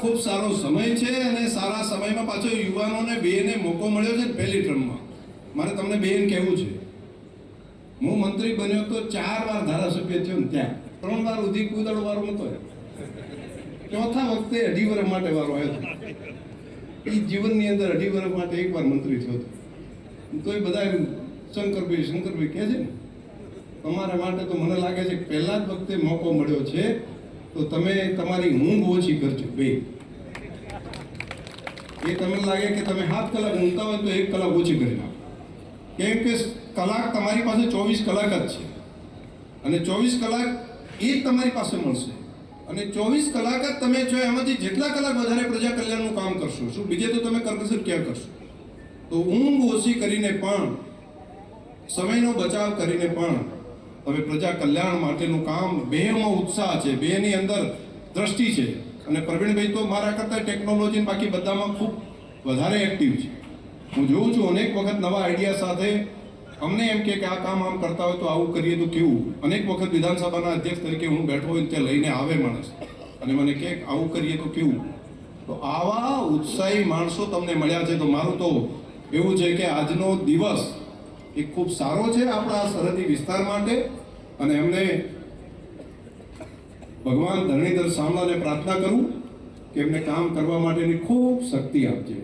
ખૂબ સારો સમય છે અને સારા સમયમાં પાછો યુવાનોને બેને મોકો મળ્યો છે પહેલી ટર્મમાં. મારે તમને બેન કહેવું છે, હું મંત્રી બન્યો તો 4 વાર ધારાસભ્ય થયો ને ત્યાં 3 વાર ઉધી કુદળ વારો નતો, ચોથા વખતે 2.5 વર્ષ માટે વારો આવ્યો. એ જીવનની અંદર 2.5 વર્ષ માટે એકવાર મંત્રી થયો હતો. તો એ બધા શંકરભાઈ કહે છે ને, તમારા માટે તો મને લાગે છે કે પહેલા જ વખતે મોકો મળ્યો છે તો તમે તમારી ઊંઘ ઓછી કરજો બે. એ તમને લાગે કે તમે 7 કલાક ઊંઘતા હોય તો 1 કલાક ઓછી કરી નાખો, કેમ કે કલાક તમારી પાસે 24 કલાક જ છે અને 24 કલાક એ તમારી પાસે મળશે અને 24 કલાક જ તમે જો એમાંથી જેટલા કલાક વધારે પ્રજા કલ્યાણનું કામ કરશો, શું બીજે તો તમે કરકસર ક્યાં કરશો? તો ઊંઘ ઓછી કરીને પણ, સમયનો બચાવ કરીને પણ હવે પ્રજા કલ્યાણ માટેનું કામ બેમાં ઉત્સાહ છે, બેની અંદર દ્રષ્ટિ છે. અને પ્રવીણભાઈ તો મારા કરતાં ટેકનોલોજી બાકી બધામાં ખૂબ વધારે એક્ટિવ છે. હું જોઉં છું અનેક વખત નવા આઈડિયા સાથે અમને એમ કે આ કામ આમ કરતા હોય તો આવું કરીએ તો કેવું. અનેક વખત વિધાનસભાના અધ્યક્ષ તરીકે હું બેઠો હોય ત્યાં લઈને આવે માણસ અને મને કહે આવું કરીએ તો કેવું. તો આવા ઉત્સાહી માણસો તમને મળ્યા છે તો મારું તો એવું છે કે આજનો દિવસ એ ખૂબ સારો છે આપણા સરહદી વિસ્તાર માટે. અને એમને ભગવાન ધરણીધર સામલાને પ્રાર્થના કરું કે એમને કામ કરવા માટેની ખૂબ શક્તિ આપજે.